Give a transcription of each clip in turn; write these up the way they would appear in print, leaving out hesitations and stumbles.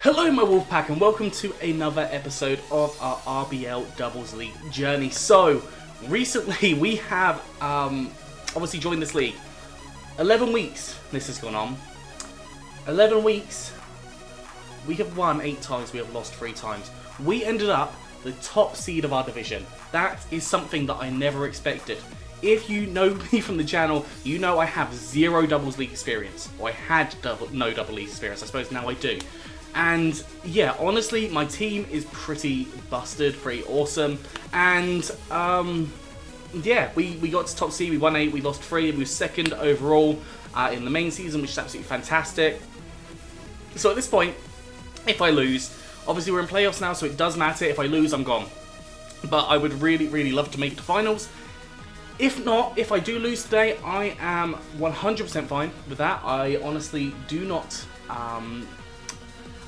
Hello my Wolfpack and welcome to another episode of our RBL Doubles League journey. So, recently we have obviously joined this league. 11 weeks this has gone on. 11 weeks, we have won 8 times, we have lost 3 times. We ended up the top seed of our division. That is something that I never expected. If you know me from the channel, you know I have 0 doubles league experience. Or I had no double league experience, I suppose now I do. And yeah, honestly, my team is pretty busted, pretty awesome. And yeah, we got to top seed, we won 8, we lost 3, and we were 2nd overall in the main season, which is absolutely fantastic. So at this point, if I lose, obviously we're in playoffs now, so it does matter. If I lose, I'm gone. But I would really love to make it to finals. If not, if I do lose today, I am 100% fine with that. I honestly do not...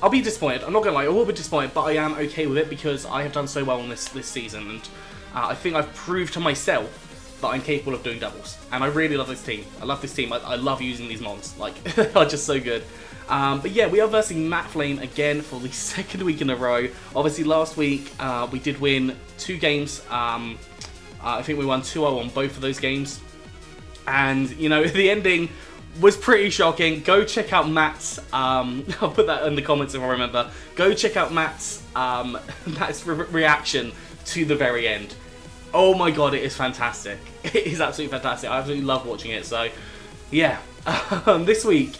I'll be disappointed. I'm not gonna lie, I will be disappointed, but I am okay with it because I have done so well in this season, and I think I've proved to myself that I'm capable of doing doubles. And I really love this team. I love this team. I love using these mons. Like, they're just so good. But yeah, we are versing MattFlame again for the 2nd week in a row. Obviously, last week we did win 2 games. I think we won 2-0 on both of those games. And, you know, the ending was pretty shocking. Go check out Matt's, I'll put that in the comments if I remember. Go check out Matt's reaction to the very end. Oh my god, it is fantastic. It is absolutely fantastic. I absolutely love watching it. So, yeah. This week,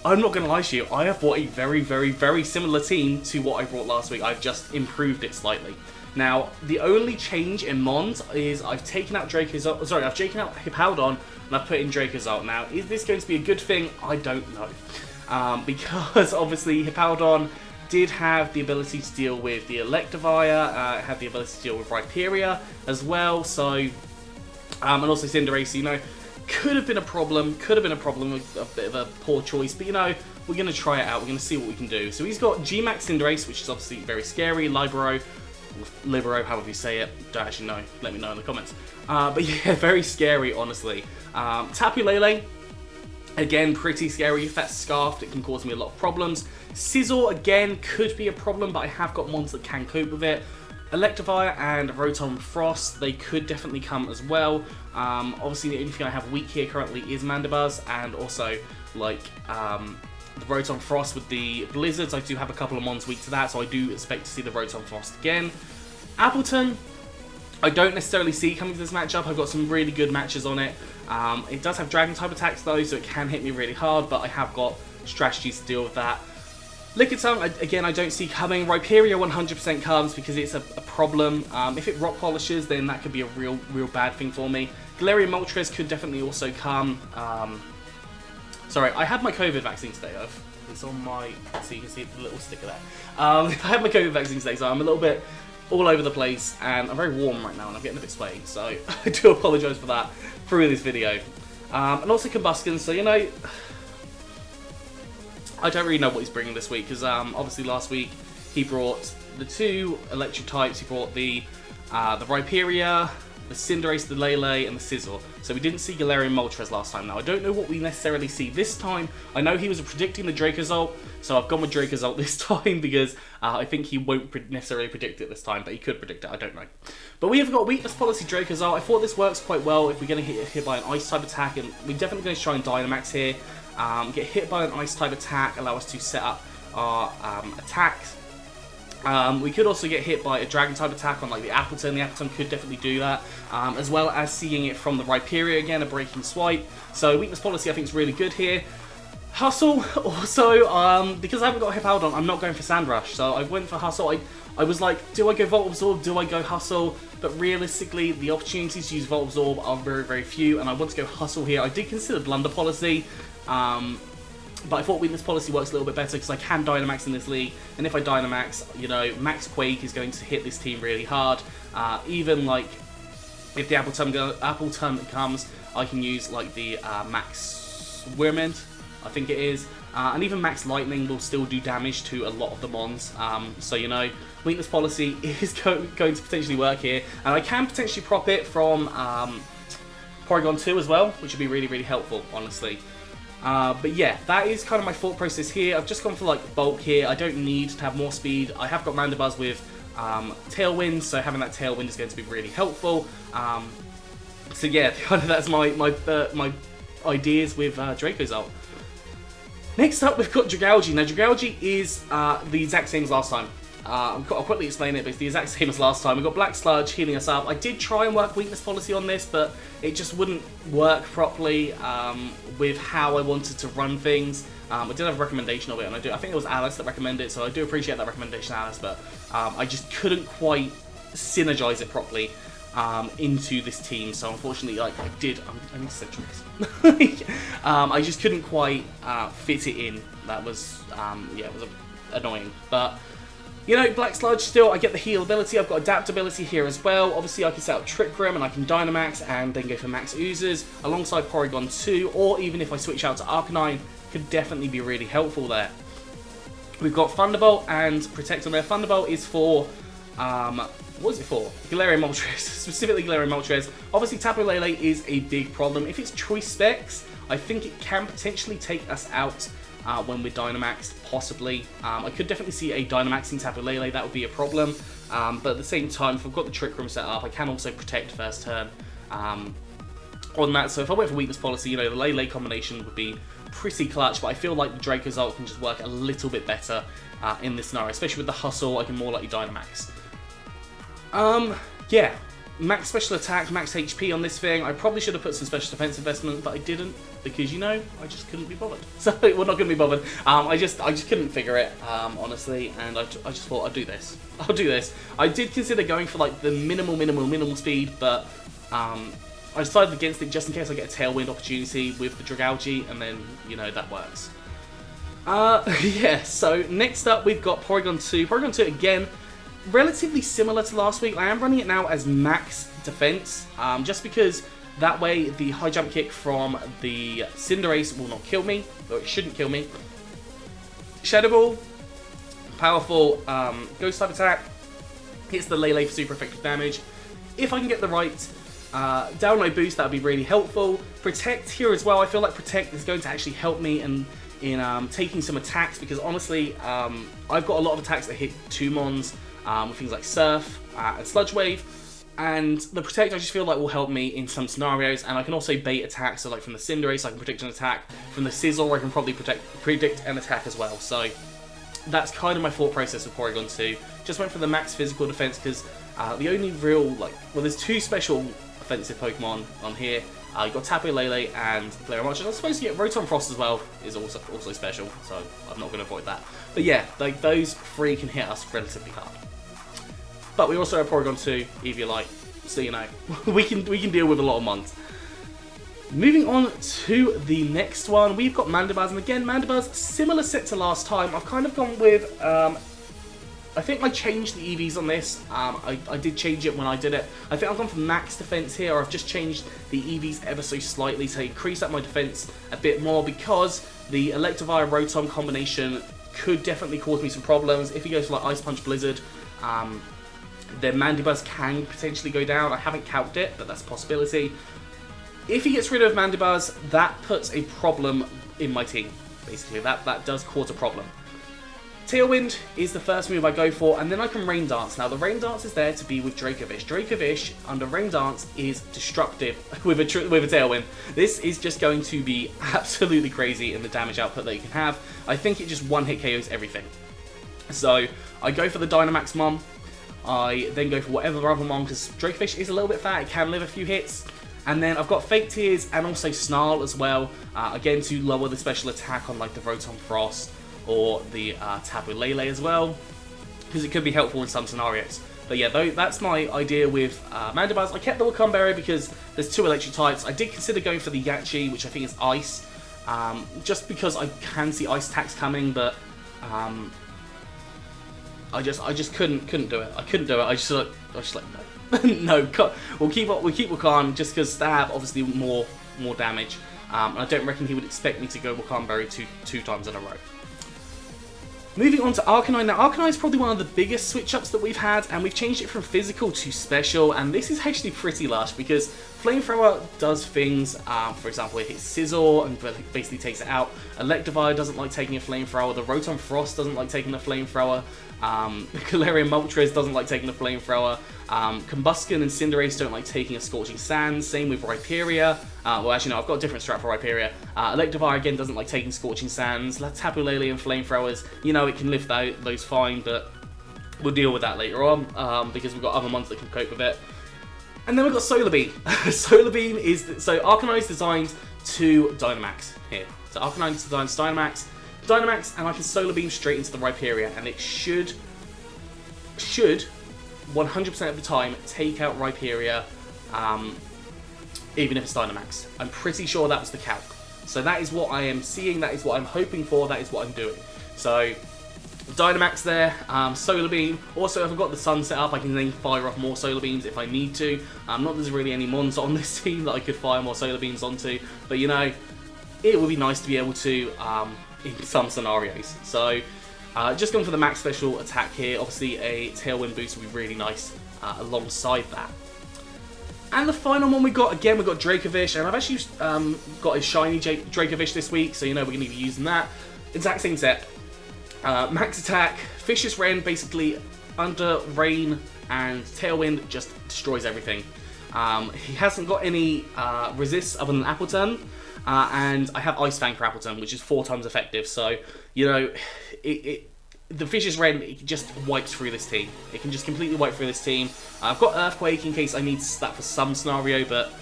I'm not going to lie to you, I have brought a very similar team to what I brought last week. I've just improved it slightly. Now, the only change in Mons is I've taken out I've taken out Hippowdon and I've put in Raikous. Now, is this going to be a good thing? I don't know. Because obviously Hippowdon did have the ability to deal with the Electivire, had the ability to deal with Rhyperior as well, so, and also Cinderace, you know, could have been a problem with a bit of a poor choice, but you know, we're going to try it out, we're going to see what we can do. So he's got G-Max Cinderace, which is obviously very scary, Libero, however you say it, don't actually know, let me know in the comments. But yeah, very scary, honestly. Tapu Lele, again, pretty scary. If that's scarfed, it can cause me a lot of problems. Sizzle, again, could be a problem, but I have got mons that can cope with it. Electivire and Rotom Frost, they could definitely come as well. Obviously, the only thing I have weak here currently is Mandibuzz, and also, like, the Rotom Frost with the Blizzards. I do have a couple of mons weak to that, so I do expect to see the Rotom Frost again. Appleton, I don't necessarily see coming to this matchup. I've got some really good matches on it. It does have Dragon type attacks though, so it can hit me really hard, but I have got strategies to deal with that. Lickitung, again, I don't see coming. Rhyperior 100% comes because it's a problem. If it rock polishes, then that could be a real bad thing for me. Galarian Moltres could definitely also come. Sorry, I had my COVID vaccine today. It's on my, so you can see the little sticker there. I had my COVID vaccine today, so I'm a little bit all over the place, and I'm very warm right now, and I'm getting a bit sweaty, so I do apologise for that through this video. And also Combustion, so you know, I don't really know what he's bringing this week, because obviously last week he brought the 2 electric types. He brought the Rhyperior, the Cinderace, the Lele, and the Sizzle. So we didn't see Galarian Moltres last time. Now, I don't know what we necessarily see this time. I know he was predicting the Raikous, so I've gone with Raikous this time because I think he won't necessarily predict it this time, but he could predict it, I don't know. But we have got Weakness Policy Raikous. I thought this works quite well if we're going to get hit by an Ice-type attack, and we're definitely going to try and Dynamax here. Get hit by an Ice-type attack, allow us to set up our attacks. We could also get hit by a Dragon-type attack on like the Appleton. The Appleton could definitely do that, as well as seeing it from the Rhyperior again, a breaking swipe. So Weakness Policy I think is really good here. Hustle, also, because I haven't got Hippowdon, I'm not going for Sand Rush. So I went for Hustle. I was like, do I go Volt Absorb, do I go Hustle? But realistically, the opportunities to use Volt Absorb are very few, and I want to go Hustle here. I did consider Blunder Policy, but I thought Weakness Policy works a little bit better because I can Dynamax in this league, and if I Dynamax, you know, Max Quake is going to hit this team really hard. Even like, if the Appleton comes, I can use like the Max Wyrmint, I think it is, and even Max Lightning will still do damage to a lot of the mons, so you know, Weakness Policy is going to potentially work here, and I can potentially prop it from Porygon 2 as well, which would be really helpful, honestly. But yeah, that is kind of my thought process here. I've just gone for like bulk here. I don't need to have more speed. I have got Mandibuzz with Tailwind, so having that Tailwind is going to be really helpful. So yeah, kind of that's my ideas with Draco's ult. Next up, we've got Dragalge. Now, Dragalge is the exact same as last time. I'll quickly explain it, but it's the exact same as last time. We've got Black Sludge healing us up. I did try and work weakness policy on this, but it just wouldn't work properly with how I wanted to run things. I did have a recommendation of it, and I think it was Alice that recommended it, so I do appreciate that recommendation, Alice, but I just couldn't quite synergize it properly into this team, so unfortunately, like, I need to set tricks. I just couldn't quite fit it in. That was, yeah, it was annoying, but you know, Black Sludge still, I get the heal ability, I've got adaptability here as well. Obviously, I can set up Trick Room and I can Dynamax and then go for Max Oozes alongside Porygon 2, or even if I switch out to Arcanine, could definitely be really helpful there. We've got Thunderbolt and Protect on there. Thunderbolt is for, what is it for? Galarian Moltres, specifically Galarian Moltres. Obviously, Tapu Lele is a big problem. If it's Choice Specs, I think it can potentially take us out when we're Dynamaxed, possibly. I could definitely see a Dynamaxing Tapu Lele, that would be a problem. But at the same time, if I've got the Trick Room set up, I can also Protect first turn on that. So if I went for Weakness Policy, you know, the Lele combination would be pretty clutch, but I feel like the Draco's ult can just work a little bit better in this scenario, especially with the Hustle. I can more likely Dynamax. Yeah. Max special attack, max HP on this thing. I probably should have put some special defense investment, but I didn't because, you know, I just couldn't be bothered. So, we're not going to be bothered. I just couldn't figure it, honestly, and I just thought I'll do this. I'll do this. I did consider going for like the minimal speed, but I decided against it just in case I get a Tailwind opportunity with the Dragalge, and then, you know, that works. Yeah, so next up we've got Porygon 2. Porygon 2 again, relatively similar to last week. I am running it now as max defense, just because that way the high jump kick from the Cinderace will not kill me, or it shouldn't kill me. Shadow Ball, powerful ghost type attack, hits the Lele for super effective damage. If I can get the right download boost, that would be really helpful. Protect here as well. I feel like Protect is going to actually help me in taking some attacks, because honestly, I've got a lot of attacks that hit 2 mons, with things like Surf and Sludge Wave, and the Protect I just feel like will help me in some scenarios, and I can also bait attacks, so like from the Cinderace I can predict an attack, from the Sizzle I can probably predict an attack as well, so that's kind of my thought process with Porygon 2. Just went for the max physical defense because the only real, like, well, there's 2 special offensive Pokemon on here. You've got Tapu Lele and Galarian Moltres. I'm supposed to get Rotom Frost as well, is also special, so I'm not going to avoid that. But yeah, like, those 3 can hit us relatively hard. But we also have Porygon 2, if you like, so you know, we can deal with a lot of mons. Moving on to the next one, we've got Mandibuzz, and again, Mandibuzz, similar set to last time. I've kind of gone with, I think I changed the EVs on this. I did change it when I did it. I think I've gone for max defense here, or I've just changed the EVs ever so slightly to increase up my defense a bit more, because the Electivire Rotom combination could definitely cause me some problems. If he goes for like Ice Punch Blizzard, then Mandibuzz can potentially go down. I haven't calced it, but that's a possibility. If he gets rid of Mandibuzz, that puts a problem in my team, basically. That does cause a problem. Tailwind is the first move I go for, and then I can Rain Dance. Now, the Rain Dance is there to be with Dracovish. Dracovish, under Rain Dance, is destructive with a Tailwind. This is just going to be absolutely crazy in the damage output that you can have. I think it just one-hit KOs everything. So, I go for the Dynamax Mom. I then go for whatever other Mon, because Dracovish is a little bit fat, it can live a few hits. And then I've got Fake Tears and also Snarl as well, again to lower the special attack on like the Rotom Frost or the Tapu Lele as well, because it could be helpful in some scenarios. But yeah, that's my idea with Mandibuzz. I kept the Wakandberry because there's 2 electric types. I did consider going for the Yachi, which I think is Ice, just because I can see Ice attacks coming, but I just couldn't do it. I couldn't do it. I just like no. No, we'll keep Wakan just because Stab obviously more damage, and I don't reckon he would expect me to go Wakandberry two times in a row. Moving on to Arcanine. Now, Arcanine is probably one of the biggest switch-ups that we've had, and we've changed it from physical to special, and this is actually pretty lush, because Flamethrower does things, for example, it hits Scizor and basically takes it out. Electivire doesn't like taking a Flamethrower, the Rotom Frost doesn't like taking the Flamethrower, Galarian Moltres doesn't like taking the Flamethrower, Combusken and Cinderace don't like taking a Scorching Sands, same with Rhyperior. Well, actually no, I've got a different strat for Rhyperior. Electivire again doesn't like taking Scorching Sands. Tapu Lele and Flamethrowers, you know, it can lift those fine, but we'll deal with that later on, because we've got other ones that can cope with it. And then we've got Solar Beam. Solar Beam is, so Arcanine is designed to Dynamax here. So Arcanine is designed to Dynamax, and I can Solar Beam straight into the Rhyperior, and it should 100% of the time take out Rhyperior, even if it's Dynamax. I'm pretty sure that was the calc. So that is what I am seeing, that is what I'm hoping for, that is what I'm doing. So Dynamax there, Solar Beam. Also, if I've got the Sun set up, I can then fire off more Solar Beams if I need to. Not that there's really any Mons on this team that I could fire more Solar Beams onto, but you know, it would be nice to be able to in some scenarios. So just going for the max special attack here. Obviously a Tailwind boost would be really nice alongside that. And the final one we got, again, we've got Dracovish, and I've actually got a shiny Dracovish this week, so you know we're going to be using that. Exact same set. Max attack, Vicious Rend, basically under Rain and Tailwind just destroys everything. He hasn't got any resists other than Apple Turn, and I have Ice Fang for Apple Turn, which is 4 times effective, so, you know, the Vicious Rend, it just wipes through this team. It can just completely wipe through this team. I've got Earthquake in case I need that for some scenario, but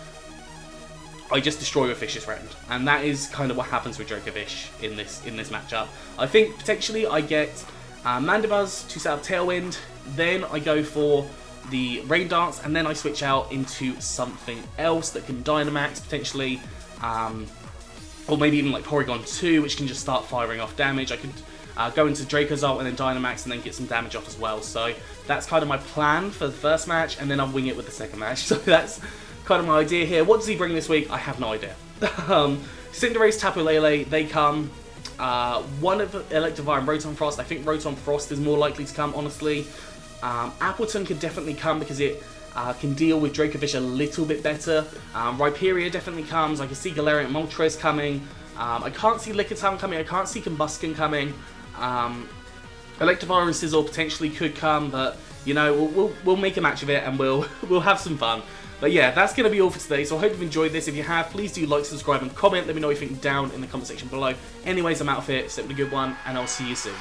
I just destroy with Vicious Rend, and that is kind of what happens with Dracovish in this matchup. I think potentially I get Mandibuzz to set up Tailwind, then I go for the Rain Dance, and then I switch out into something else that can Dynamax potentially, or maybe even like Porygon 2, which can just start firing off damage. I could go into Draco's ult and then Dynamax and then get some damage off as well. So that's kind of my plan for the first match, and then I'll wing it with the second match. So that's kind of my idea here. What does he bring this week? I have no idea. Cinderace, Tapu Lele, they come. One of Electivire and Rotom Frost. I think Rotom Frost is more likely to come, honestly. Appleton could definitely come because it can deal with Dracovish a little bit better. Rhyperior definitely comes. I can see Galarian Moltres coming. I can't see Lickitung coming. I can't see Combusken coming. Electivire and Scizor potentially could come, but you know, we'll make a match of it and we'll have some fun. But yeah, that's going to be all for today, so I hope you've enjoyed this. If you have, please do like, subscribe, and comment. Let me know what you think down in the comment section below. Anyways, I'm out of here. So have a good one, and I'll see you soon.